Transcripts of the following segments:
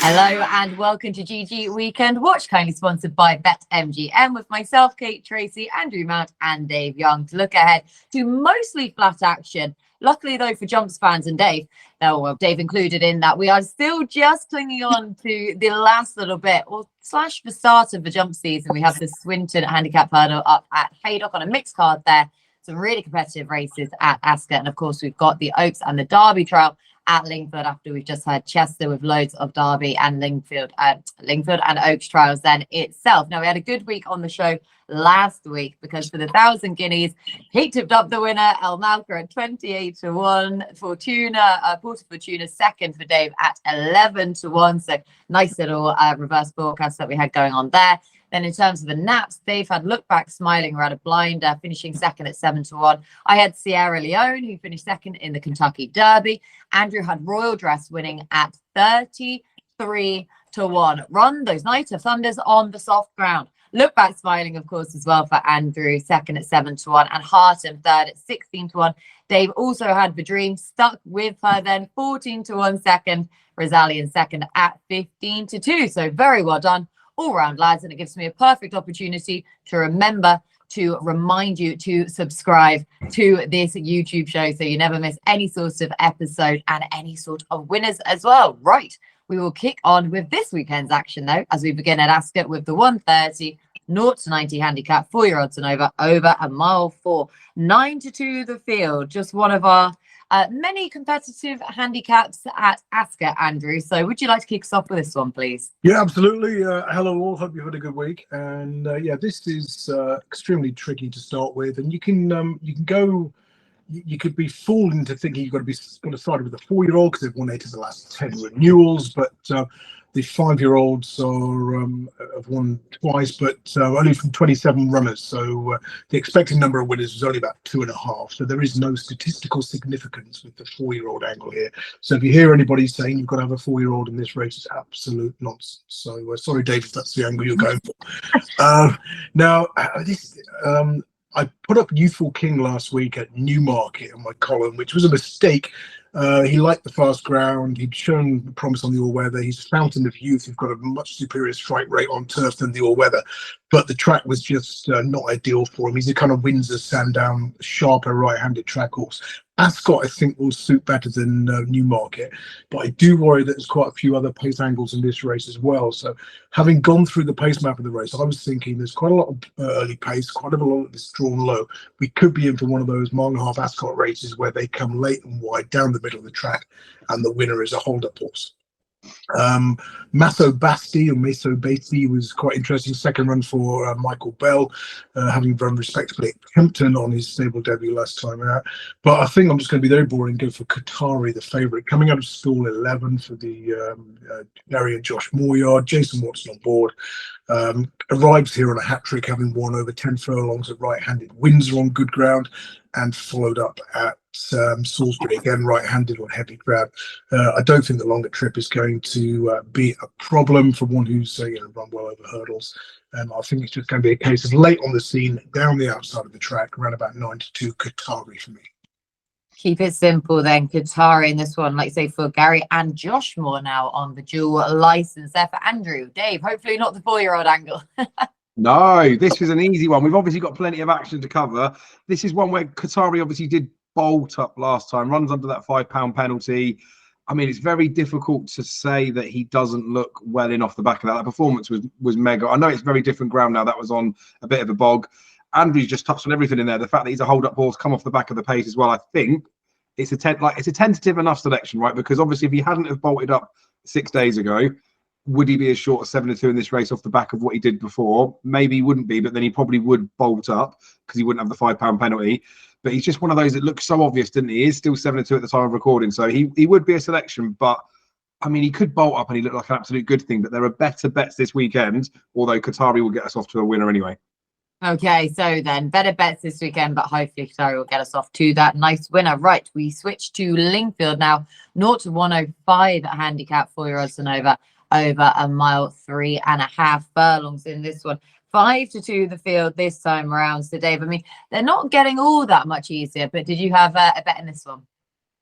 Hello and welcome to GG Weekend Watch, kindly sponsored by BetMGM, with myself, Kate, Tracey, Andrew Mount and Dave Young to look ahead to mostly flat action. Luckily, though, for Jumps fans and Dave, well, Dave included in that, we are still just clinging on to the last little bit, or slash the start of the jump season. We have the Swinton handicap hurdle up at Haydock on a mixed card there. Some really competitive races at Ascot. And of course, we've got the Oaks and the Derby trial at Lingfield after we've just had Chester with loads of Derby and Lingfield and Oaks trials then itself. Now, we had a good week on the show last week because for the 1,000 guineas, he tipped up the winner, El Malca, at 28-1. Fortuna, Porta Fortuna second for Dave at 11-1. So nice little reverse forecast that we had going on there. Then in terms of the naps, Dave had Look Back Smiling around a blinder, finishing second at 7-1. I had Sierra Leone, who finished second in the Kentucky Derby. Andrew had Royal Dress winning at 33-1. Run those Night of Thunders on the soft ground. Look Back Smiling, of course, as well for Andrew, second at 7-1, and Harton third at 16-1. Dave also had The Dream, stuck with her then, 14-1 second. Rosalian second at 15-2. So very well done all round, lads, and it gives me a perfect opportunity to remind you to subscribe to this YouTube show so you never miss any sort of episode and any sort of winners as well. Right, we will kick on with this weekend's action though, as we begin at Ascot with the 130 0-90 handicap, 4-year odds and over a mile 4, 9-2 the field. Just one of our many competitive handicaps at Ascot, Andrew. So would you like to kick us off with this one, please? Yeah, absolutely. Hello all, hope you've had a good week. And yeah, this is extremely tricky to start with, and you can go, you could be fooled into thinking you've got to be on the side with the 4-year-old because they've won 8 of the last 10 renewals, but the 5-year-olds have won twice, but only from 27 runners. So the expected number of winners was only about 2.5. So there is no statistical significance with the 4-year-old angle here. So if you hear anybody saying you've got to have a 4-year-old in this race, it's absolute nonsense. So sorry, Dave, if that's the angle you're going for. Now, I put up Youthful King last week at Newmarket in my column, which was a mistake. He liked the fast ground. He'd shown the promise on the all-weather. He's a fountain of youth. He's got a much superior strike rate on turf than the all-weather, but the track was just not ideal for him. He's a kind of Windsor, Sandown, sharper right-handed track horse. Ascot, I think, will suit better than Newmarket, but I do worry that there's quite a few other pace angles in this race as well. So having gone through the pace map of the race, I was thinking there's quite a lot of early pace, quite a lot of this drawn low. We could be in for one of those mile-and-a-half Ascot races where they come late and wide down the middle of the track, and the winner is a hold-up horse. Maso Basti was quite interesting. Second run for Michael Bell, having run respectably at Kempton on his stable debut last time out. But I think I'm just going to be very boring and go for Kotari, the favourite, coming out of stall 11 for the Arian Josh Mooryard. Jason Watson on board. Arrives here on a hat trick, having won over 10 furlongs at right-handed Windsor on good ground, and followed up at Salisbury, again right-handed on heavy ground. I don't think the longer trip is going to be a problem for one who's run well over hurdles. I think it's just going to be a case of late on the scene, down the outside of the track, around about 9-2 Kotari for me. Keep it simple then, Kotari in this one, like say for Gary and Josh Moore now on the dual license there for Andrew. Dave, hopefully not the 4-year-old angle. No, this was an easy one. We've obviously got plenty of action to cover. This is one where Kotari obviously did bolt up last time, runs under that £5 penalty. I mean, it's very difficult to say that he doesn't look well in off the back of that. That performance was mega. I know it's very different ground now. That was on a bit of a bog. Andrew's just touched on everything in there. The fact that he's a hold-up horse, come off the back of the pace as well. I think it's a tentative enough selection, right? Because obviously, if he hadn't have bolted up 6 days ago, would he be as short as 7-2 in this race off the back of what he did before? Maybe he wouldn't be, but then he probably would bolt up because he wouldn't have the £5 penalty. But he's just one of those that looks so obvious, didn't he? He is still 7-2 at the time of recording, so he would be a selection. But I mean, he could bolt up and he looked like an absolute good thing. But there are better bets this weekend, although Kotari will get us off to a winner anyway. Okay, so then better bets this weekend, but hopefully Kotari will get us off to that nice winner. Right, we switch to Lingfield now. 0-105 handicap, 4-year odds and over a mile, 3.5 furlongs in this one. 5-2 the field this time around. So Dave, I mean, they're not getting all that much easier, but did you have a bet in this one?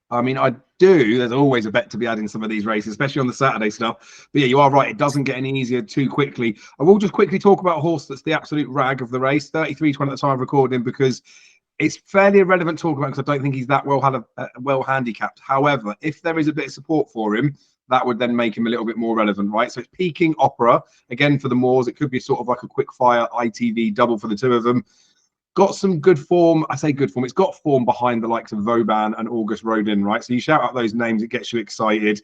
I mean, I do. There's always a bet to be had in some of these races, especially on the Saturday stuff. But yeah, you are right. It doesn't get any easier too quickly. I will just quickly talk about a horse that's the absolute rag of the race, 33-20 at the time of recording, because it's fairly irrelevant to talk about because I don't think he's that well handicapped. However, if there is a bit of support for him, that would then make him a little bit more relevant, right? So it's Peking Opera, again, for the Moors. It could be sort of like a quick fire ITV double for the two of them. Got some good form. I say good form. It's got form behind the likes of Vauban and August Rodin, right? So you shout out those names, it gets you excited.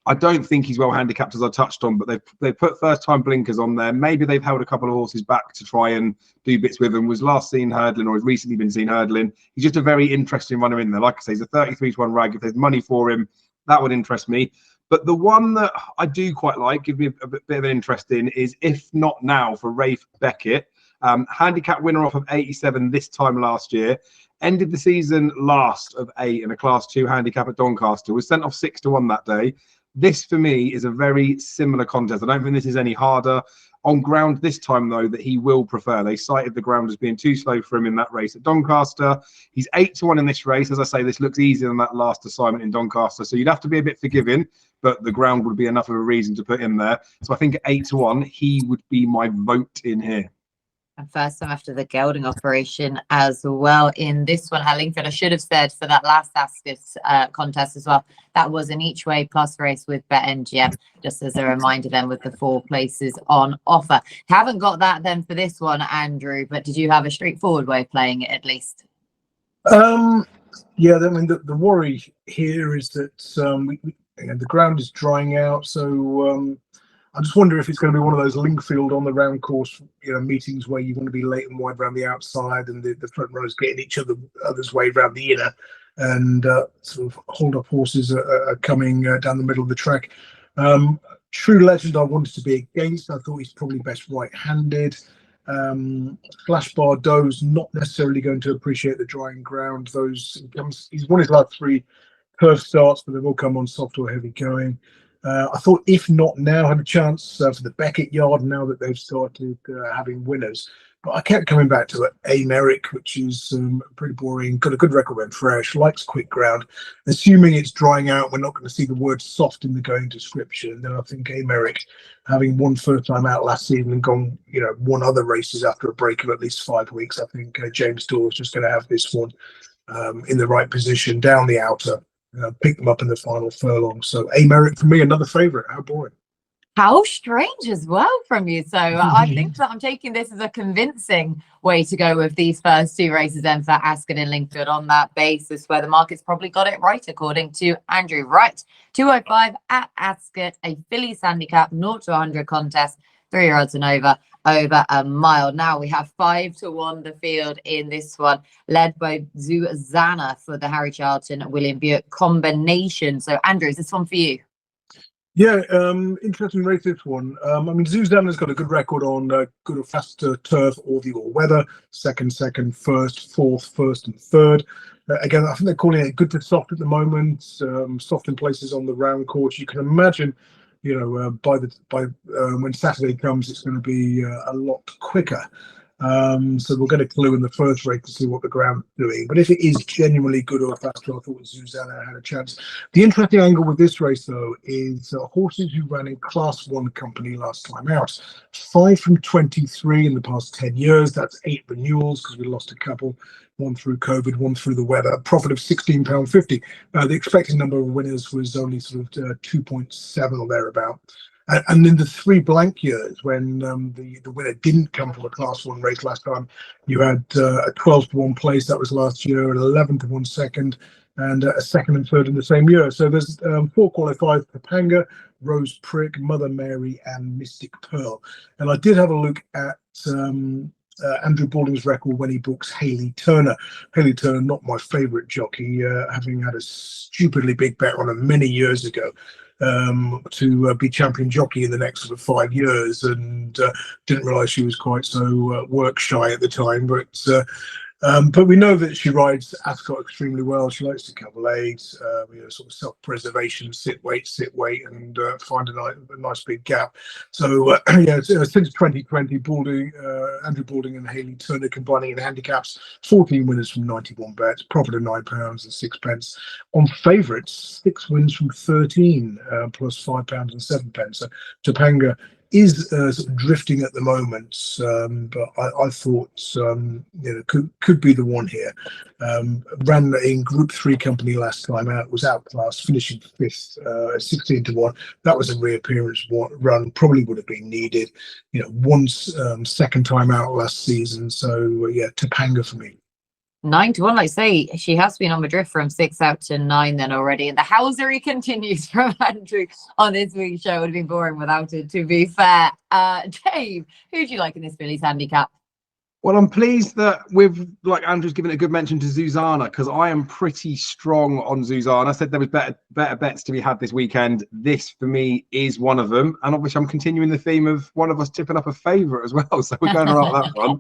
I don't think he's well handicapped, as I touched on, but they've put first-time blinkers on there. Maybe they've held a couple of horses back to try and do bits with him. Was last seen hurdling, or has recently been seen hurdling. He's just a very interesting runner in there. Like I say, he's a 33-1 rag. If there's money for him, that would interest me. But the one that I do quite like, give me a bit of an interest in, is If Not Now for Rafe Beckett. Handicap winner off of 87 this time last year. Ended the season last of 8 in a Class 2 handicap at Doncaster. Was sent off 6-1 that day. This, for me, is a very similar contest. I don't think this is any harder. On ground this time, though, that he will prefer. They cited the ground as being too slow for him in that race at Doncaster. He's 8-1 in this race. As I say, this looks easier than that last assignment in Doncaster. So you'd have to be a bit forgiving, but the ground would be enough of a reason to put him there. So I think at 8-1, he would be my vote in here. And first time after the gelding operation as well in this one at Lingfield. I should have said for that last Ascot contest as well, that was an each way plus race with BetMGM, just as a reminder then with the 4 places on offer. Haven't got that then for this one, Andrew, but did you have a straightforward way of playing it at least? Yeah, I mean, the worry here is that the ground is drying out, so I just wonder if it's going to be one of those Lingfield on the round course, meetings where you want to be late and wide around the outside, and the front runners getting each other's way around the inner, and sort of hold up horses are coming down the middle of the track. True Legend, I wanted to be against. I thought he's probably best right-handed. Flash Bar Doe's not necessarily going to appreciate the drying ground. He's won his last 3 perf starts, but they've all come on soft or heavy going. I thought If Not Now had a chance for the Beckett yard now that they've started having winners. But I kept coming back to Aimeric, which is pretty boring, got a good record when fresh, likes quick ground. Assuming it's drying out, we're not going to see the word soft in the going description. Then I think Aimeric, having won first time out last season and gone, won other races after a break of at least 5 weeks, I think James Dawes is just going to have this one in the right position down the outer. Pick them up in the final furlong. So Aimeric for me, another favourite. How boring. How strange as well from you. So I think that I'm taking this as a convincing way to go with these first 2 races then for Ascot and Lingfield on that basis where the market's probably got it right, according to Andrew. Right, 205 at Ascot, a fillies handicap, 0 to 100 contest, 3-year-olds and over a mile. Now we have 5-1 the field in this one, led by Zouzanna for the Harry Charlton William Buick combination. So Andrew, is this one for you? Yeah, interesting race, this one. I mean, Zouzanna's got a good record on good or faster turf or the all-weather, second, first, fourth, first and third. Again, I think they're calling it good to soft at the moment, soft in places on the round course. You can imagine, when Saturday comes, it's going to be a lot quicker. So we'll get a clue in the first race to see what the ground's doing. But if it is genuinely good or faster, I thought Zouzanna had a chance. The interesting angle with this race, though, is horses who ran in Class 1 company last time out. 5 from 23 in the past 10 years. That's 8 renewals because we lost a couple. 1 through COVID, 1 through the weather. A profit of £16.50. The expected number of winners was only sort of 2.7 or thereabout. And in the 3 blank years, when the winner didn't come from a Class 1 race last time, you had a 12-1 place, that was last year, an 11-1 second, and a second and third in the same year. So there's 4 qualifiers: Topanga, Rose Prick, Mother Mary, and Mystic Pearl. And I did have a look at Andrew Balding's record when he books Hayley Turner. Hayley Turner, not my favourite jockey, having had a stupidly big bet on him many years ago. To be champion jockey in the next sort of 5 years, and didn't realise she was quite so work shy at the time. But But we know that she rides Ascot extremely well. She likes to cover legs, sort of self-preservation, sit, wait, and find a nice big gap. So since 2020, Andrew Balding and Hayley Turner combining in handicaps, 14 winners from 91 bets, profit of £9 and 6 pence. On favourites, 6 wins from 13, plus £5 and 7 pence. So Topanga is sort of drifting at the moment, but I thought could be the one here. Ran in Group 3 company last time out, was outclassed, finishing 5th, 16 to 1. That was a reappearance run, probably would have been needed. Once second time out last season. So Topanga for me. 9 to 1, like I say, she has been on the drift from 6 out to 9 then already, and the housery continues from Andrew on this week's show. It would have been boring without it, to be fair. Dave, who do you like in this fillies handicap? Well, I'm pleased that Andrew's given a good mention to Zouzanna, because I am pretty strong on Zouzanna. I said there was better bets to be had this weekend. This, for me, is one of them. And obviously, I'm continuing the theme of one of us tipping up a favourite as well. So we're going around that one.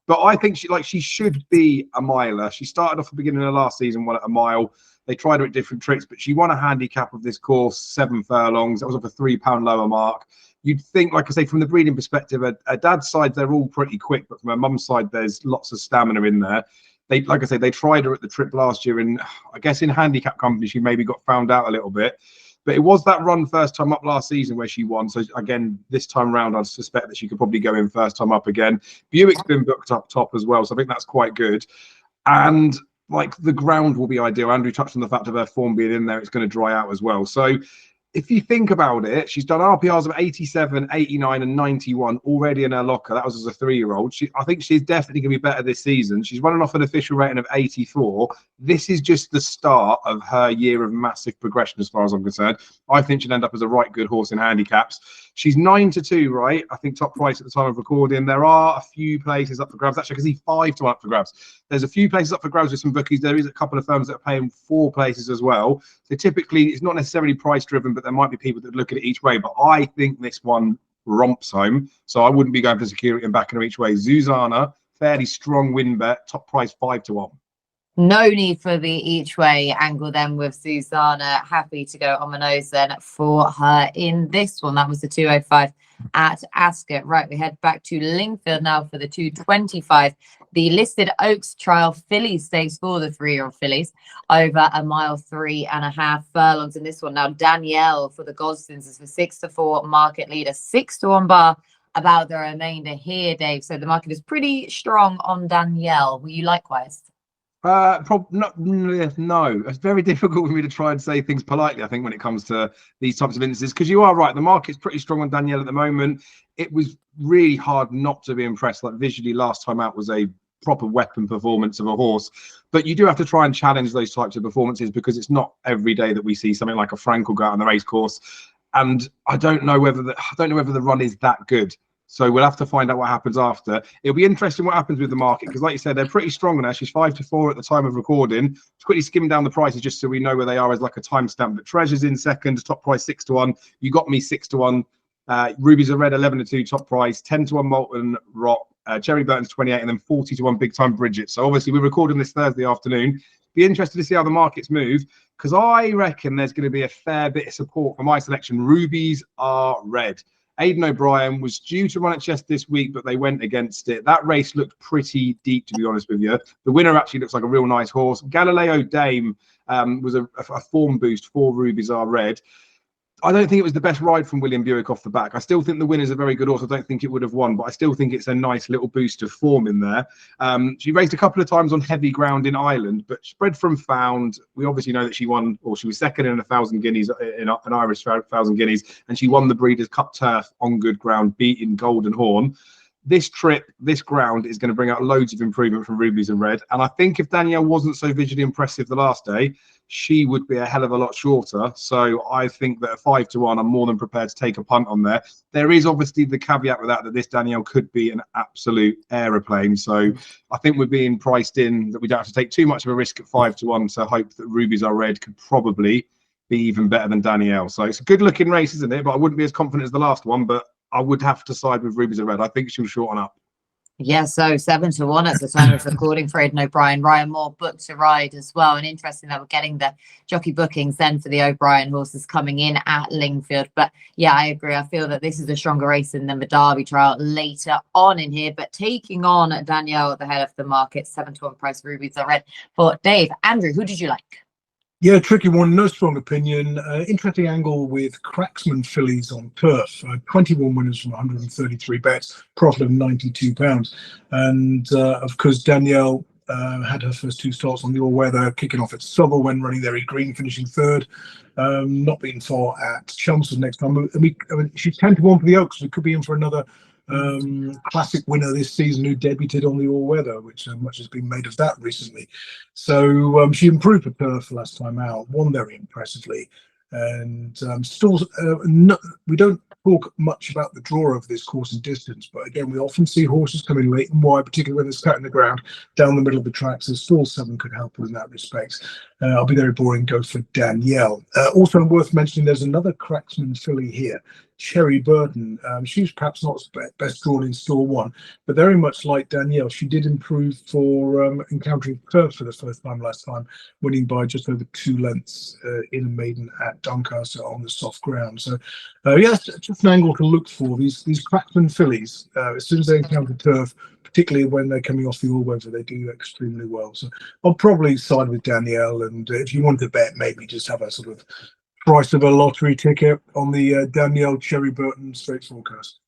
But I think she should be a miler. She started off the beginning of last season, won at a mile. They tried her at different tricks, but she won a handicap of this course, 7 furlongs. That was off a £3 lower mark. You'd think, like I say, from the breeding perspective, her dad's side, they're all pretty quick, but from her mum's side, there's lots of stamina in there. They tried her at the trip last year, and I guess in handicap company, she maybe got found out a little bit. But it was that run first time up last season where she won. So again, this time round, I'd suspect that she could probably go in first time up again. Buick's been booked up top as well, so I think that's quite good. And the ground will be ideal. Andrew touched on the fact of her form being in there; it's going to dry out as well. So if you think about it, she's done RPRs of 87, 89, and 91 already in her locker. That was as a 3-year-old. I think she's definitely going to be better this season. She's running off an official rating of 84. This is just the start of her year of massive progression, as far as I'm concerned. I think she'll end up as a right good horse in handicaps. She's 9 to 2, right? I think top price at the time of recording. There are a few places up for grabs. Actually, I can see 5 to 1 up for grabs. There's a few places up for grabs with some bookies. There is a couple of firms that are paying 4 places as well. So typically, it's not necessarily price driven, but there might be people that look at it each way. But I think this one romps home. So I wouldn't be going for security and backing her each way. Zouzanna, fairly strong win bet, top price 5 to 1. No need for the each way angle then with Zouzanna. Happy to go on the nose then for her in this one. That was the 205 at Ascot. Right, we head back to Lingfield now for the 225. The listed Oaks Trial Fillies Stakes for the 3-year-old fillies over a mile 3.5 furlongs in this one. Now Danielle for the Godsons is the 6 to 4 market leader, 6 to 1 bar about the remainder here, Dave. So the market is pretty strong on Danielle. Were you likewise? No. It's very difficult for me to try and say things politely, I think, when it comes to these types of instances, because you are right. The market's pretty strong on Danielle at the moment. It was really hard not to be impressed. Visually, last time out was a proper weapon performance of a horse. But you do have to try and challenge those types of performances, because it's not every day that we see something like a Frankel go out on the racecourse. And I don't know whether the run is that good. So we'll have to find out what happens after. It'll be interesting what happens with the market, because like you said, they're pretty strong now. She's 5 to 4 at the time of recording. Just quickly skimming down the prices just so we know where they are as like a timestamp. But Treasure's in second, top price 6 to 1. You got me 6 to 1. Rubies Are Red 11 to 2, top price 10 to 1 Molten Rock. Cherry Burton's 28, and then 40 to 1 Big Time Bridget. So obviously we're recording this Thursday afternoon. Be interested to see how the markets move, because I reckon there's going to be a fair bit of support for my selection. Rubies Are Red. Aidan O'Brien was due to run at Chest this week, but they went against it. That race looked pretty deep, to be honest with you. The winner actually looks like a real nice horse. Galileo Dame was a form boost for Rubies Are Red. I don't think it was the best ride from William Buick off the back. I still think the winner's a very good horse. I don't think it would have won, but I still think it's a nice little boost of form in there. She raced a couple of times on heavy ground in Ireland, but spread from found. We obviously know that she won, or she was second in 1,000 guineas, in an Irish 1,000 guineas, and she won the Breeders' Cup Turf on good ground, beating Golden Horn. This trip, this ground is going to bring out loads of improvement from Rubies Are Red. And I think if Danielle wasn't so visually impressive the last day, she would be a hell of a lot shorter. So I think that at 5 to 1, I'm more than prepared to take a punt on there. There is obviously the caveat with that this Danielle could be an absolute aeroplane. So I think we're being priced in that we don't have to take too much of a risk at 5 to 1. So hope that Rubies Are Red could probably be even better than Danielle. So it's a good looking race, isn't it? But I wouldn't be as confident as the last one, but I would have to side with Rubies Are Red. I think she'll shorten up. Yeah, so 7-1 at the time of recording for Aidan O'Brien. Ryan Moore booked to ride as well. And interesting that we're getting the jockey bookings then for the O'Brien horses coming in at Lingfield. But yeah, I agree. I feel that this is a stronger race than the Derby trial later on in here. But taking on Danielle at the head of the market, 7-1 price, Rubies Are Red for Dave. Andrew, who did you like? Yeah, tricky one, no strong opinion. Interesting angle with Cracksman fillies on turf. 21 winners from 133 bets, profit of £92. And of course, Danielle had her first 2 starts on the all-weather, kicking off at Southwell when running there, Green finishing third. Not being far at Chelmsford next time. I mean, she's 10-1 for the Oaks. We could be in for another classic winner this season who debuted on the all-weather, which much has been made of that recently. So she improved her turf last time out, won very impressively, and still we don't talk much about the draw of this course and distance, but again, we often see horses coming late and wide, particularly when they're cutting the ground down the middle of the track. So stall 7 could help her in that respect. I'll be very boring, go for Danielle. Also worth mentioning, there's another Cracksman filly here, Cherry Burton. She's perhaps not best drawn in stall 1, but very much like Danielle, she did improve for encountering turf for the first time last time, winning by just over 2 lengths in a maiden at Doncaster on the soft ground. So yes, just an angle to look for. These Cracksman fillies, as soon as they encounter turf, particularly when they're coming off the all-weather, they do extremely well. So I'll probably side with Danielle, and if you want to bet, maybe just have a sort of price of a lottery ticket on the Danielle Cherry Burton straight forecast.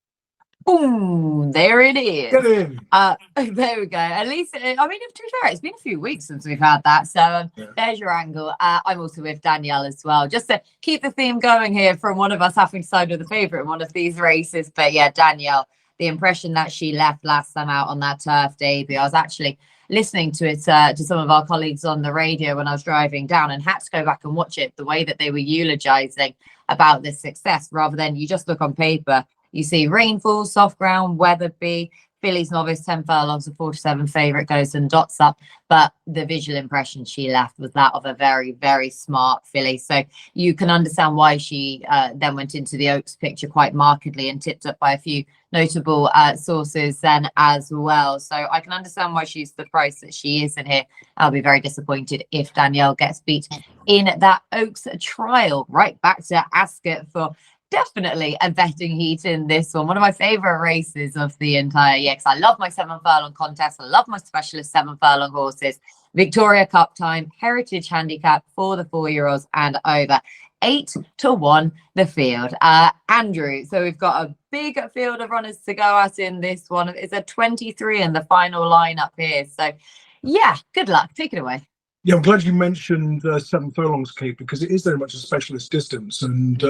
Boom, there it is. Get in. There we go. At least, I mean, to be fair, it's been a few weeks since we've had that. So there's your angle. I'm also with Danielle as well, just to keep the theme going here from one of us having to side with the favourite in one of these races. But yeah, Danielle, the impression that she left last time out on that turf debut, I was actually listening to it to some of our colleagues on the radio when I was driving down, and had to go back and watch it, the way that they were eulogizing about this success, rather than you just look on paper, you see rainfall, soft ground, Weatherby, fillies novice, 10 furlongs, a 4-7 favourite, goes and dots up. But the visual impression she left was that of a very, very smart filly. So you can understand why she then went into the Oaks picture quite markedly and tipped up by a few notable sources then as well. So I can understand why she's the price that she is in here. I'll be very disappointed if Danielle gets beat in that Oaks trial. Right back to Ascot for definitely a betting heat in this one. One of my favorite races of the entire year, because I love my 7 furlong contest. I love my specialist 7 furlong horses. Victoria Cup time, heritage handicap for the 4-year-olds and over. 8-1 the field. Andrew, so we've got a big field of runners to go at in this one. It's a 23 in the final lineup here. So yeah, good luck. Take it away. Yeah, I'm glad you mentioned 7 furlongs, Kate, because it is very much a specialist distance. And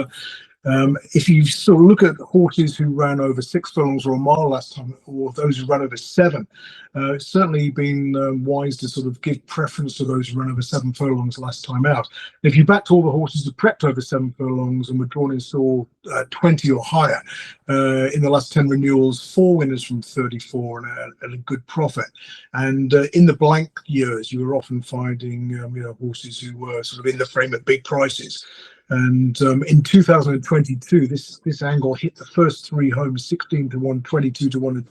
if you sort of look at horses who ran over 6 furlongs or a mile last time, or those who ran over 7, it's certainly been wise to sort of give preference to those who ran over 7 furlongs last time out. If you backed all the horses who prepped over 7 furlongs and were drawn in stall 20 or higher in the last 10 renewals, 4 winners from 34 and a good profit. And in the blank years, you were often finding horses who were sort of in the frame at big prices. And in 2022, this angle hit the first 3 homes 16-1, 22-1, and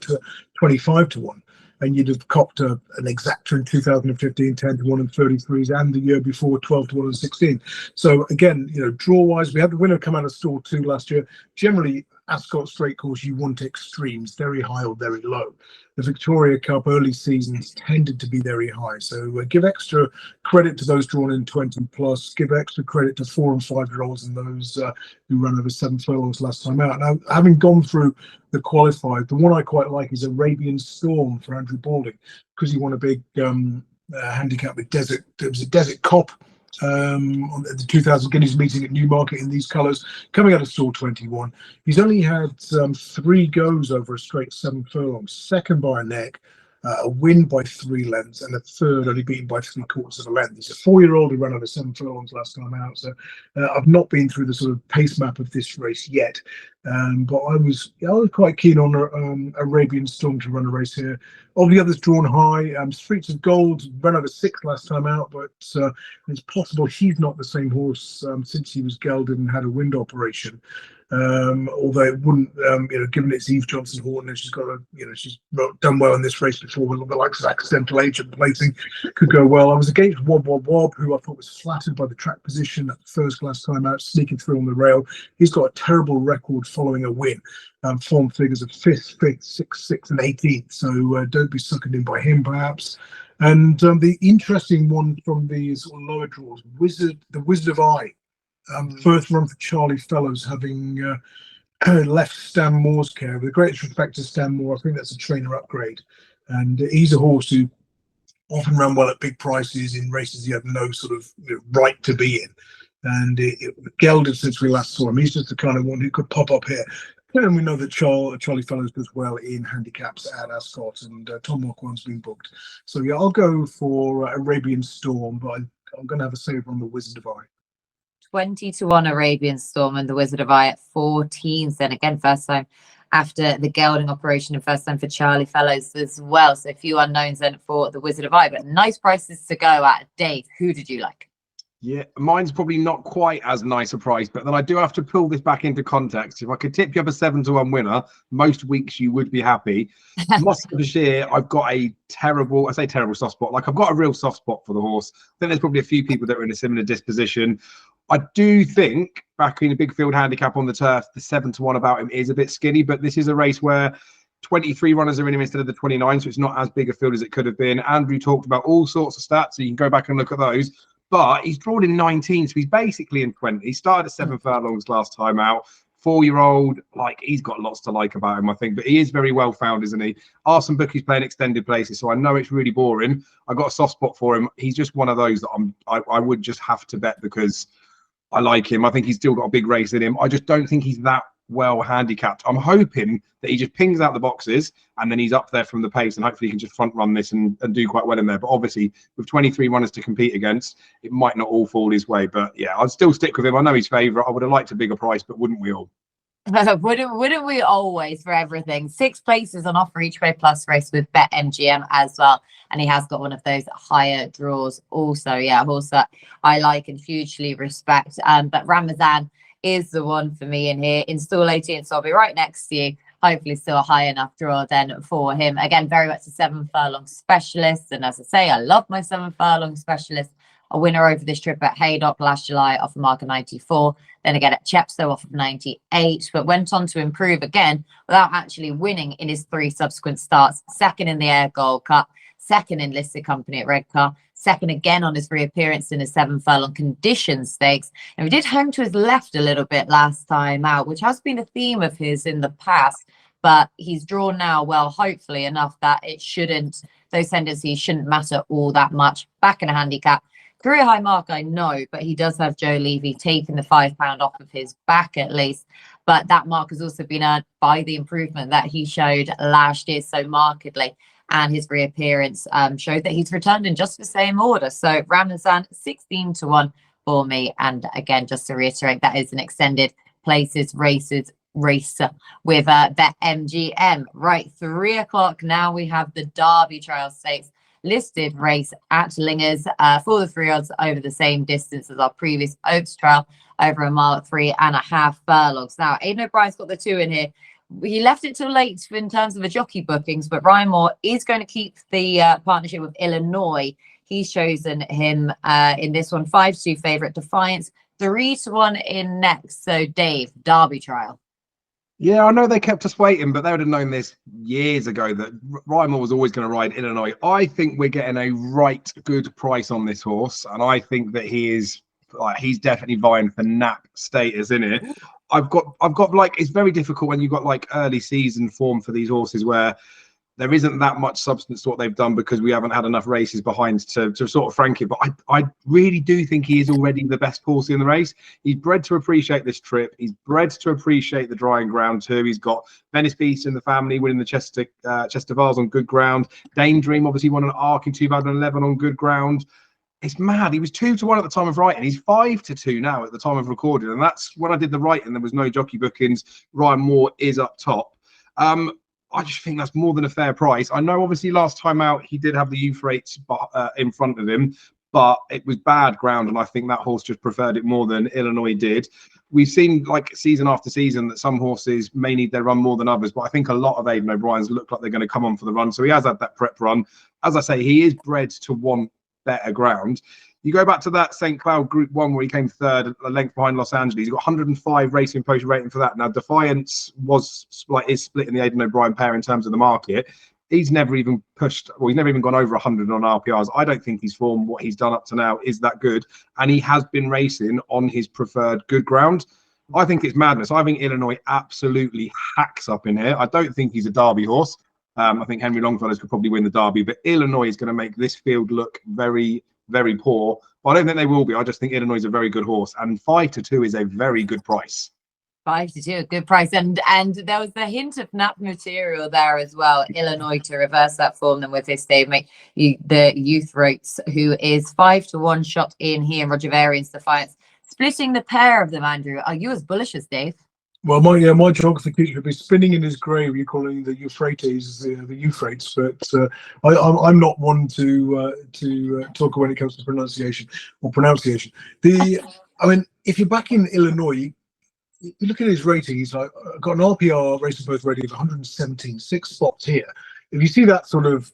25-1. And you'd have copped an exacta in 2015, 10-1 and 33s, and the year before 12-1 and 16. So again, draw wise, we had the winner come out of stall 2 last year. Generally, Ascot straight course, you want extremes, very high or very low. The Victoria Cup early seasons tended to be very high. So give extra credit to those drawn in 20 plus, give extra credit to 4 and 5-year-olds and those who ran over 7 furlongs last time out. Now, having gone through the qualified, the one I quite like is Arabian Storm for Andrew Balding, because he won a big handicap with Desert. It was a Desert Cop on the 2000 Guineas meeting at Newmarket in these colours, coming out of stall 21. He's only had 3 goes over a straight 7 furlongs, second by a neck, a win by 3 lengths, and a third only beaten by 3/4 of a length. He's a 4-year-old who ran over 7 furlongs last time out. So I've not been through the sort of pace map of this race yet, but I was quite keen on Arabian Storm to run a race here. All the others drawn high. Streets of Gold ran over 6 last time out, but it's possible he's not the same horse since he was gelded and had a wind operation. Although it wouldn't, given it's Eve Johnson Horton, and she's got she's done well in this race before with the likes of Accidental Agent placing, could go well. I was against Wob Wob Wob, who I thought was flattered by the track position at the first class time out, sneaking through on the rail. He's got a terrible record following a win. Form figures of 5th, 5th, 6th, 6th, and 18th. So don't be suckered in by him, perhaps. And the interesting one from these sort of lower draws, the Wizard of Eye. First run for Charlie Fellows, having left Stan Moore's care. With the greatest respect to Stan Moore, I think that's a trainer upgrade. And he's a horse who often ran well at big prices in races he had no sort of right to be in. And it gelded since we last saw him. He's just the kind of one who could pop up here. And we know that Charlie Fellows does well in handicaps at Ascot, and Tom Moquan's been booked. So yeah, I'll go for Arabian Storm, but I'm going to have a saver on the Wizard of Eye. 20-1 Arabian Storm and the Wizard of Eye at 14. Then again, first time after the gelding operation, and first time for Charlie Fellows as well. So a few unknowns then for the Wizard of Eye, but nice prices to go at. Dave, who did you like? Yeah, mine's probably not quite as nice a price, but then I do have to pull this back into context. If I could tip you up a 7-1 winner, most weeks you would be happy. Musketeer, I've got a terrible, I say terrible soft spot. Like, I've got a real soft spot for the horse. I think there's probably a few people that are in a similar disposition. I do think, back in a big field handicap on the turf, the 7-1 about him is a bit skinny, but this is a race where 23 runners are in him instead of the 29, so it's not as big a field as it could have been. Andrew talked about all sorts of stats, so you can go back and look at those. But he's drawn in 19, so he's basically in 20. He started at 7 furlongs last time out. 4-year-old, like, he's got lots to like about him, I think. But he is very well found, isn't he? Arson Bookie's playing extended places, so I know it's really boring. I got a soft spot for him. He's just one of those that I would just have to bet because I like him. I think he's still got a big race in him. I just don't think he's that well handicapped. I'm hoping that he just pings out the boxes and then he's up there from the pace, and hopefully he can just front run this and do quite well in there. But obviously with 23 runners to compete against, it might not all fall his way. But yeah, I'd still stick with him. I know he's favourite. I would have liked a bigger price, but wouldn't we all? Wouldn't we always, for everything? 6 places on offer each way plus race with BetMGM as well, and he has got one of those higher draws also. Yeah, a horse that I like and hugely respect. But Ramazan is the one for me in here. Install 18, so I'll be right next to you. Hopefully still a high enough draw then for him. Again, very much a 7 furlong specialist. And as I say, I love my 7 furlong specialist. A winner over this trip at Haydock last July off a mark of 94. Then again at Chepstow off of 98. But went on to improve again without actually winning in his 3 subsequent starts. Second in the Air Gold Cup. Second in Listed Company at Redcar. Second again on his reappearance in a 7 furlong condition stakes. And he did hang to his left a little bit last time out, which has been a theme of his in the past. But he's drawn now, well, hopefully enough that it shouldn't, those tendencies shouldn't matter all that much. Back in a handicap. Career high mark, I know, but he does have Joe Levy taking the £5 off of his back at least. But that mark has also been earned by the improvement that he showed last year so markedly. And his reappearance showed that he's returned in just the same order. So Ramazan 16-1 for me. And again, just to reiterate, that is an extended places race with BetMGM. Right, 3 o'clock now. We have the Derby Trial Stakes listed race at Lingers for the 3 odds over the same distance as our previous Oaks trial, over a mile at 3.5 furlongs. Now, Aidan O'Brien's got the 2 in here. He left it till late in terms of the jockey bookings, but Ryan Moore is going to keep the partnership with Illinois. He's chosen him in this one. 5-2 favourite Defiance, 3-1 in next. So Dave, Derby trial. Yeah, I know they kept us waiting, but they would have known this years ago that Ryan Moore was always going to ride Illinois. I think we're getting a right good price on this horse, and I think that he's definitely vying for nap status in it. I've got like, it's very difficult when you've got like early season form for these horses where there isn't that much substance to what they've done because we haven't had enough races behind to sort of frank it. But I really do think he is already the best horse in the race. He's bred to appreciate this trip. He's bred to appreciate the drying ground too. He's got Venice Beast in the family, winning the Chester Vase on good ground. Dame Dream obviously won an Arc in 2011 on good ground. It's mad. He was 2-1 at the time of writing. He's 5-2 now at the time of recording. And that's when I did the writing. There was no jockey bookings. Ryan Moore is up top. I just think that's more than a fair price. I know obviously last time out he did have the Euphrates in front of him, but it was bad ground, and I think that horse just preferred it more than Illinois did. we've seen like season after season that some horses may need their run more than others, but I think a lot of Aidan O'Brien's look like they're going to come on for the run. So he has had that prep run. As I say, he is bred to want better ground. You go back to that St. Cloud Group 1 where he came third, a length behind Los Angeles. He's got 105 Racing Post rating for that. Now, Defiance is split in the Aidan O'Brien pair in terms of the market. He's never even pushed, well, he's never even gone over 100 on RPRs. I don't think his form, what he's done up to now, is that good. And he has been racing on his preferred good ground. I think it's madness. I think Illinois absolutely hacks up in here. I don't think he's a Derby horse. I think Henry Longfellows could probably win the Derby, but Illinois is going to make this field look very, very poor. But I don't think they will be. I just think Illinois is a very good horse, and 5-2 is a very good price. 5-2, a good price. And there was the hint of nap material there as well. Illinois to reverse that form then with his statement. The Euphrates, who is 5-1 shot in here, and Roger Varian's Defiance. Splitting the pair of them, Andrew. Are you as bullish as Dave? Well, my geography teacher would be spinning in his grave. You're calling the Euphrates the Euphrates, but I'm not one to talk when it comes to pronunciation. I mean, if you're back in Illinois, you look at his rating. He's like got an RPR Racing Post rating of 117, 6 spots here. If you see that sort of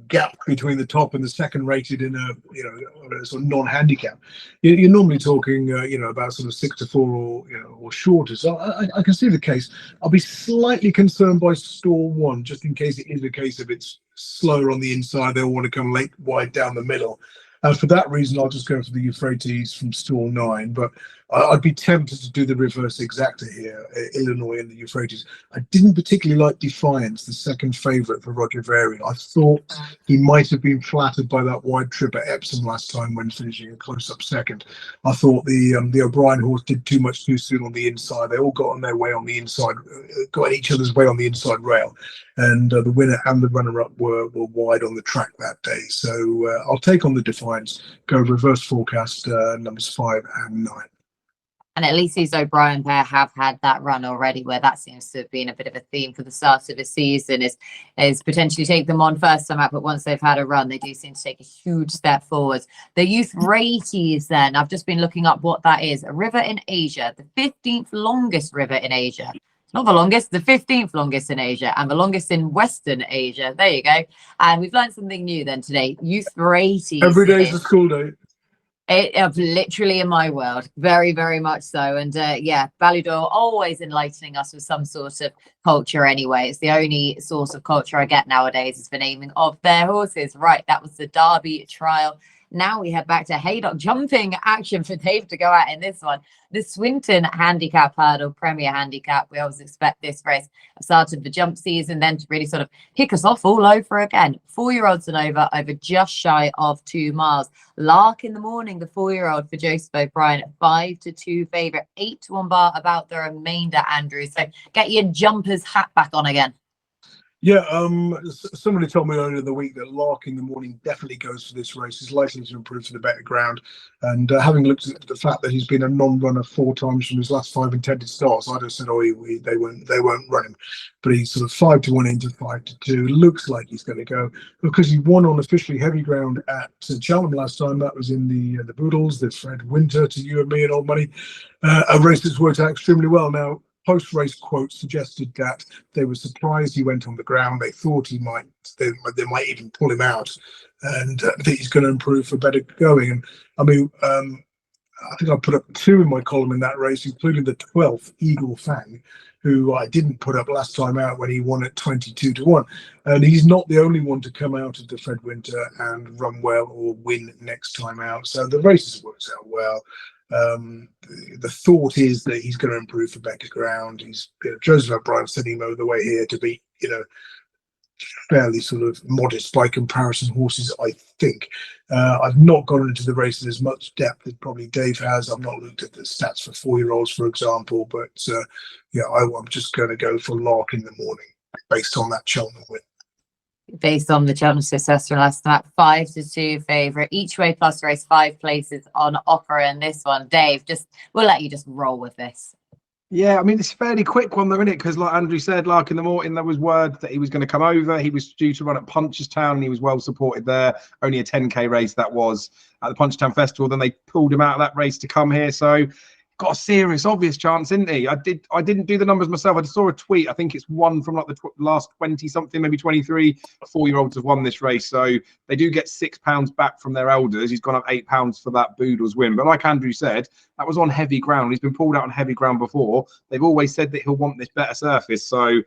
gap between the top and the second rated in a sort of non-handicap, you're normally talking about sort of 6-4 or shorter. So I can see the case. I'll be slightly concerned by stall 1, just in case it is a case of it's slower on the inside. They'll want to come late wide down the middle. And for that reason, I'll just go for the Euphrates from stall 9. But I'd be tempted to do the reverse exacta here, Illinois and the Euphrates. I didn't particularly like Defiance, the second favourite for Roger Varian. I thought he might have been flattered by that wide trip at Epsom last time when finishing a close-up second. I thought the O'Brien horse did too much too soon on the inside. They all got on their way on the inside, got each other's way on the inside rail. And the winner and the runner-up were wide on the track that day. So I'll take on the Defiance, go reverse forecast numbers 5 and 9. And at least these O'Brien pair have had that run already, where that seems to have been a bit of a theme for the start of the season, is potentially take them on first time out, but once they've had a run, they do seem to take a huge step forward. The Euphrates then, I've just been looking up what that is. A river in Asia, the 15th longest river in Asia. Not the longest, the 15th longest in Asia, and the longest in Western Asia. There you go. And we've learned something new then today. Euphrates. Every day is a school day. Literally in my world, very, very much so. And yeah, Ballydoyle always enlightening us with some sort of culture anyway. It's the only source of culture I get nowadays is the naming of their horses. Right, that was the Derby trial. Now we head back to Haydock. Jumping action for Dave to go out in this one. The Swinton handicap hurdle, Premier handicap. We always expect this race started the jump season, then to really sort of kick us off all over again. 4-year-olds and over just shy of 2 miles. Lark in the Morning, the 4-year-old for Joseph O'Brien, 5-2 favourite, 8-1 bar about the remainder, Andrew. So get your jumper's hat back on again. Yeah, somebody told me earlier in the week that Lark in the Morning definitely goes for this race. He's likely to improve for the better ground. And having looked at the fact that he's been a non-runner 4 times from his last 5 intended starts, I'd have said, oh, they won't run him. But he's sort of 5-1 into 5-2. Looks like he's going to go because he won on officially heavy ground at Cheltenham last time. That was in the Boodles, the Fred Winter to you and me and old money. A race that's worked out extremely well. Now, post-race quotes suggested that they were surprised he went on the ground. They thought they might even pull him out, and I think he's going to improve for better going. And I mean, I think I put up 2 in my column in that race, including the 12th Eagle Fang, who I didn't put up last time out when he won at 22-1. And he's not the only one to come out of the Fred Winter and run well or win next time out. So the race has worked out well. The thought is that he's going to improve for better ground. Joseph O'Brien sending him over the way here to be, fairly sort of modest by comparison horses, I think. I've not gone into the race in as much depth as probably Dave has. I've not looked at the stats for 4-year-olds, for example, but yeah, I'm just going to go for Lark in the Morning based on that Cheltenham win. Based on the Cheltenham success from last night, 5-2 favourite. Each way plus race, 5 places on offer in this one. Dave, we'll let you just roll with this. Yeah, I mean, it's a fairly quick one, though, isn't it? Because like Andrew said, Lark in the Morning, there was word that he was going to come over. He was due to run at Punchestown, and he was well supported there. Only a 10K race that was at the Punchestown Festival. Then they pulled him out of that race to come here. So got a serious, obvious chance, isn't he? I didn't do the numbers myself. I just saw a tweet. I think it's one from like the last 20 something, maybe 23 4-year-olds have won this race. So they do get £6 back from their elders. He's gone up £8 for that Boodles win. But like Andrew said, that was on heavy ground. He's been pulled out on heavy ground before. They've always said that he'll want this better surface. So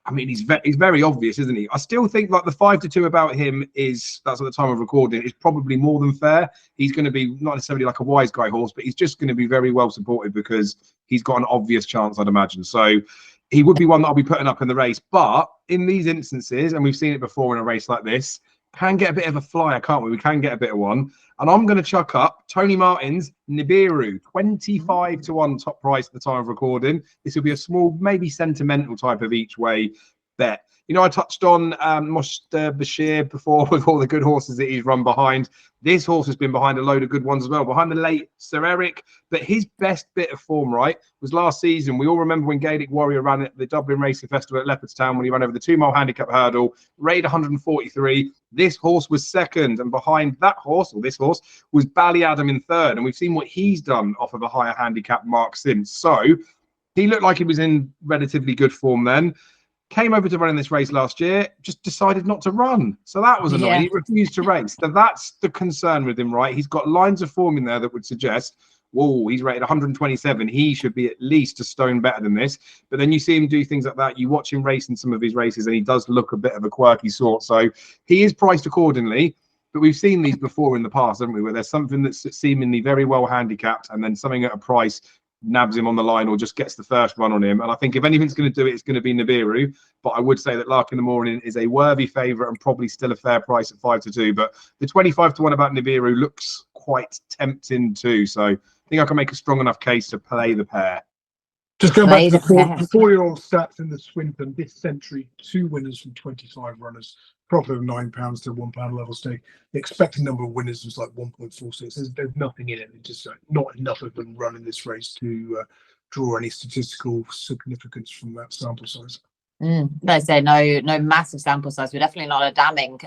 I mean, he's very obvious, isn't he? I still think like the 5-2 about him that's at the time of recording, is probably more than fair. He's going to be not necessarily like a wise guy horse, but he's just going to be very well supported because he's got an obvious chance, I'd imagine. So he would be one that I'll be putting up in the race. But in these instances, and we've seen it before in a race like this, can get a bit of a flyer, can't we? We can get a bit of one. And I'm going to chuck up Tony Martin's Nibiru, 25-1 top price at the time of recording. This will be a small, maybe sentimental type of each way bet. You know, I touched on Moster Bashir before with all the good horses that he's run behind. This horse has been behind a load of good ones as well, behind the late Sir Eric. But his best bit of form, right, was last season. We all remember when Gaelic Warrior ran at the Dublin Racing Festival at Leopardstown when he ran over the 2-mile handicap hurdle, rated 143. This horse was second, and behind that horse, or this horse, was Ballyadam in third. And we've seen what he's done off of a higher handicap mark since. So he looked like he was in relatively good form then. Came over to run in this race last year, just decided not to run. So that was annoying. Yeah. He refused to race. So that's the concern with him, right? He's got lines of form in there that would suggest, whoa, he's rated 127. He should be at least a stone better than this. But then you see him do things like that. You watch him race in some of his races, and he does look a bit of a quirky sort. So he is priced accordingly. But we've seen these before in the past, haven't we? Where there's something that's seemingly very well handicapped, and then something at a price nabs him on the line or just gets the first run on him. And I think if anything's going to do it, it's going to be Nibiru. But I would say that Lark in the Morning is a worthy favourite and probably still a fair price at 5-2. But the 25-1 about Nibiru looks quite tempting too. So I think I can make a strong enough case to play the pair. Just going back to Play the 4-year-old stats in the Swinton this century, 2 winners from 25 runners, profit of £9 to £1 level stake. The expected number of winners was like 1.46. There's nothing in it. It's just not enough of them running this race to draw any statistical significance from that sample size. Like I say, no massive sample size. We're definitely not a damning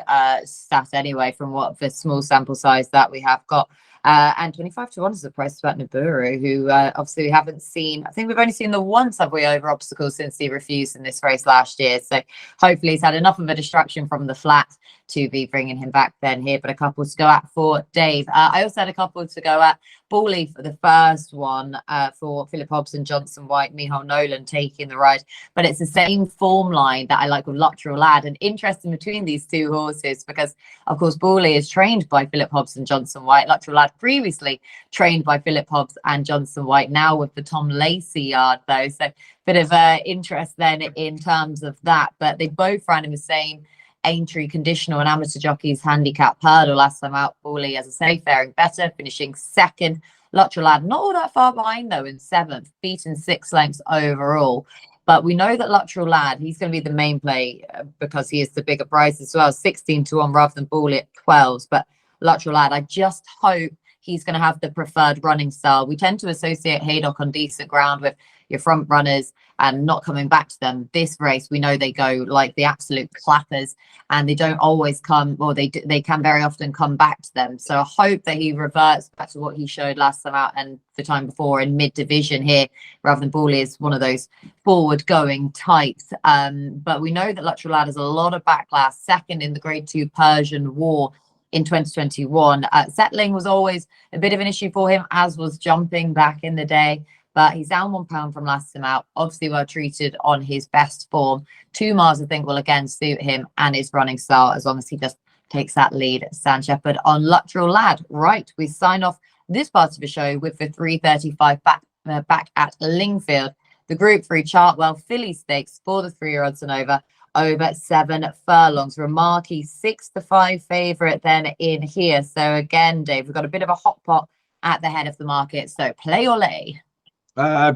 stat anyway from what the small sample size that we have got. And 25-1 is the price about Nibiru, who obviously we haven't seen. I think we've only seen the once, have we, over obstacles since he refused in this race last year. So hopefully he's had enough of a distraction from the flat to be bringing him back then here. But a couple to go at for Dave. I also had a couple to go at. Bally for the first one for Philip Hobson, Johnson White, Michal Nolan taking the ride. But it's the same form line that I like with Luttrell Lad. And interesting between these two horses because, of course, Bally is trained by Philip Hobson, Johnson White. Luttrell Lad previously trained by Philip Hobbs and Johnson White, now with the Tom Lacey yard, though. So bit of interest then in terms of that. But they both ran in the same Aintree conditional and amateur jockeys handicap hurdle last time out. Bally, as I say, faring better, finishing second. Luttrell Lad not all that far behind though, in seventh, beaten 6 lengths overall. But we know that Luttrell Lad, he's going to be the main play because he is the bigger price as well, 16-1 rather than Bally at 12s. But Luttrell Lad, I just hope he's going to have the preferred running style. We tend to associate Haydock on decent ground with your front runners and not coming back to them. This race, we know they go like the absolute clappers and they don't always come, or they can very often come back to them. So I hope that he reverts back to what he showed last time out and the time before in mid-division here, rather than Bally is one of those forward-going types. But we know that Luttrell Lad has a lot of backlash, second in the Grade 2 Persian War in 2021. Settling was always a bit of an issue for him, as was jumping back in the day. But he's down £1 from last time out. Obviously well treated on his best form. 2 miles, I think, will again suit him and his running style, as long as he just takes that lead. Stan Shepherd on Luttrell Lad. Right, we sign off this part of the show with the 3:35 back at Lingfield. The Group 3 Chartwell Filly Stakes for the 3-year-olds and over 7 furlongs. Remarky 6-5 favourite then in here. So again, Dave, we've got a bit of a hot pot at the head of the market. So play or lay?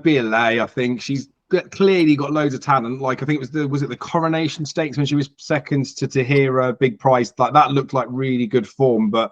Be a lay, I think. She's clearly got loads of talent. Like, I think it was the Coronation Stakes when she was second to Tahira, big price. Like, that looked like really good form, but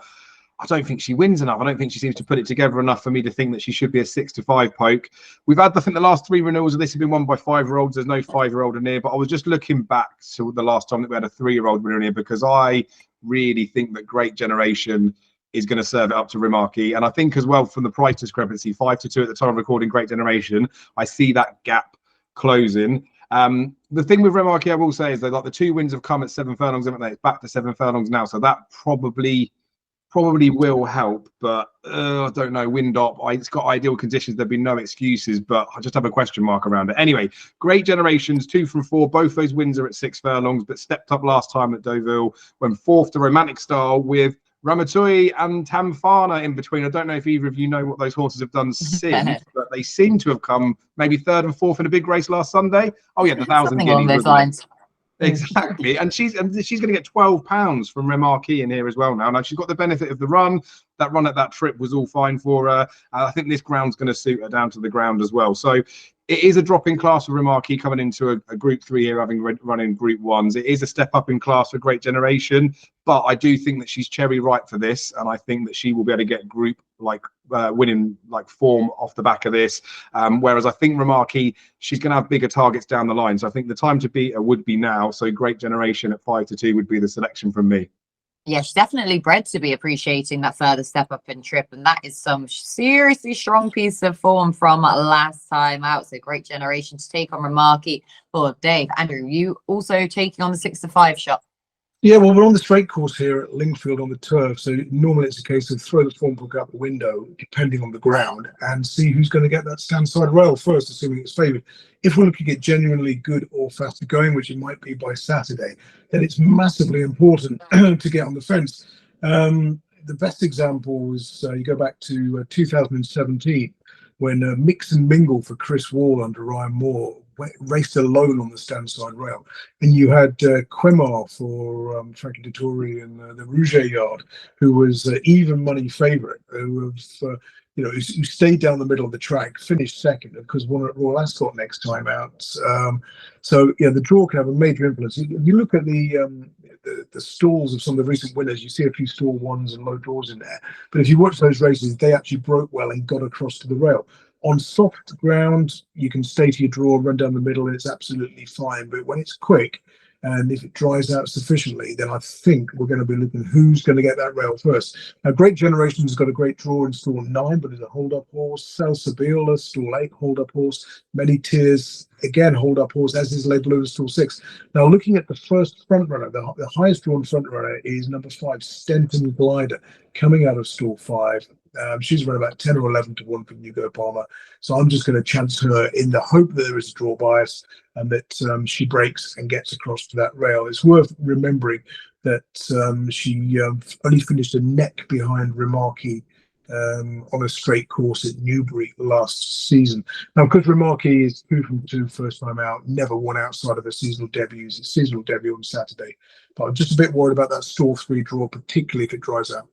I don't think she wins enough. I don't think she seems to put it together enough for me to think that she should be a 6-5 poke. We've had, I think, the last 3 renewals of this have been won by 5-year-olds. There's no 5-year-old in here, but I was just looking back to the last time that we had a 3-year-old winner in here, because I really think that Great Generation is going to serve it up to Remarky. And I think as well, from the price discrepancy, 5-2 at the time of recording, Great Generation, I see that gap closing. The thing with Remarky, I will say, is that like the 2 wins have come at 7 furlongs, haven't they? It's back to 7 furlongs now, so that probably will help, but I don't know. Wind up, it's got ideal conditions. There'd be no excuses, but I just have a question mark around it. Anyway, Great Generations, 2 from 4. Both those wins are at 6 furlongs, but stepped up last time at Deauville, went 4th to Romantic Style with Ramatui and Tamfana in between. I don't know if either of you know what those horses have done since, but they seem to have come maybe 3rd and 4th in a big race last Sunday. Oh yeah, the 1,000 Something guineas. along those lines. Exactly, and she's going to get £12 from Remarky in here as well now. Now she's got the benefit of the run. That run at that trip was all fine for her. I think this ground's going to suit her down to the ground as well. So it is a drop in class for Remarky coming into a Group 3 here, having run in Group 1s. It is a step up in class for Great Generation, but I do think that she's cherry ripe for this, and I think that she will be able to get group winning form off the back of this. Whereas I think Remarky, she's going to have bigger targets down the line. So I think the time to beat her would be now. So Great Generation at 5-2 would be the selection from me. Yeah, she's definitely bred to be appreciating that further step up in trip, and that is some seriously strong piece of form from last time out. So Great Generation to take on Remarky for Dave. Andrew, you also taking on the 6-5 shot? Yeah, well, we're on the straight course here at Lingfield on the turf, so normally it's a case of throw the form book out the window, depending on the ground, and see who's going to get that stand-side rail first, assuming it's favoured. If we're looking at genuinely good or faster going, which it might be by Saturday, then it's massively important to get on the fence. The best example is you go back to 2017, when Mix and Mingle for Chris Wall under Ryan Moore raced alone on the stand-side rail, and you had Quemar for Frankie Dettori and the Rouget yard, who was even money favourite, who stayed down the middle of the track, finished second, because won at Royal Ascot next time out. So yeah, the draw can have a major influence. If you look at the stalls of some of the recent winners, you see a few stall 1s and low draws in there. But if you watch those races, they actually broke well and got across to the rail. On soft ground, you can stay to your draw, run down the middle, and it's absolutely fine. But when it's quick, and if it dries out sufficiently, then I think we're going to be looking who's going to get that rail first. Now, Great Generation's got a great draw in stall 9, but it's a hold-up horse. Salsabila, stall 8, hold-up horse. Many Tears, again, hold-up horse, as is Led Lewis, stall 6. Now, looking at the first front runner, the highest drawn front runner is number 5, Stenton Glider, coming out of stall 5. She's run about 10 or 11 to 1 from Hugo Palmer. So I'm just going to chance her in the hope that there is a draw bias and that she breaks and gets across to that rail. It's worth remembering that she only finished a neck behind Remarky on a straight course at Newbury last season. Now, because Remarky is 2 from 2 first time out, never won outside of her seasonal debuts. It's seasonal debut on Saturday. But I'm just a bit worried about that stall 3 draw, particularly if it dries out.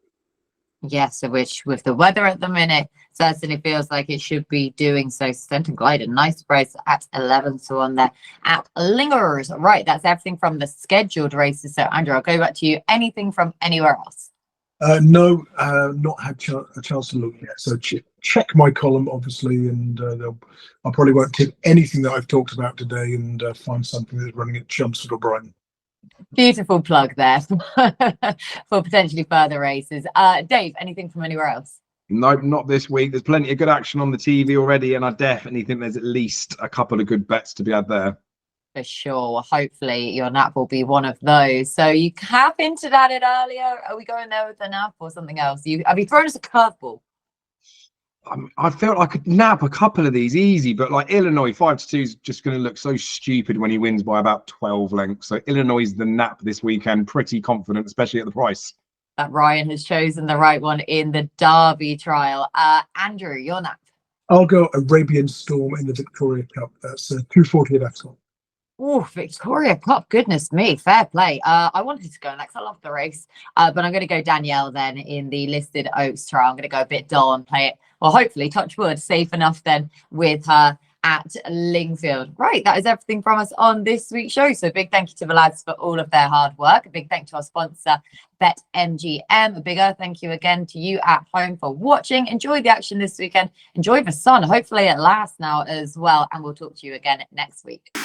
Yes, which with the weather at the minute certainly feels like it should be doing so. Stenton Glider, nice price at 11 to 1 there at Lingers. Right, that's everything from the scheduled races. So Andrew, I'll go back to you. Anything from anywhere else? No, not had a chance to look yet. So check my column, obviously, and I probably won't tip anything that I've talked about today and find something that's running at Chelmsford or Brighton. Beautiful plug there for potentially further races. Dave, anything from anywhere else? Nope, not this week. There's plenty of good action on the TV already, and I definitely think there's at least a couple of good bets to be had there. For sure. Hopefully your nap will be one of those. So you have hinted at it earlier. Are we going there with the nap or something else? Have you thrown us a curveball? I felt I could nap a couple of these easy, but like Illinois 5-2 is just going to look so stupid when he wins by about 12 lengths. So Illinois is the nap this weekend. Pretty confident, especially at the price. That Ryan has chosen the right one in the Derby trial. Andrew, your nap. I'll go Arabian Storm in the Victoria Cup. That's 240 at Ascot. Oh, Victoria Cup, goodness me, fair play. I wanted to go next. I love the race, but I'm going to go Danielle then in the listed Oaks trial. I'm going to go a bit dull and play it, well, hopefully, touch wood, safe enough then with her at Lingfield. Right, that is everything from us on this week's show. So big thank you to the lads for all of their hard work. A big thank you to our sponsor, BetMGM. A bigger thank you again to you at home for watching. Enjoy the action this weekend. Enjoy the sun. Hopefully it lasts now as well. And we'll talk to you again next week.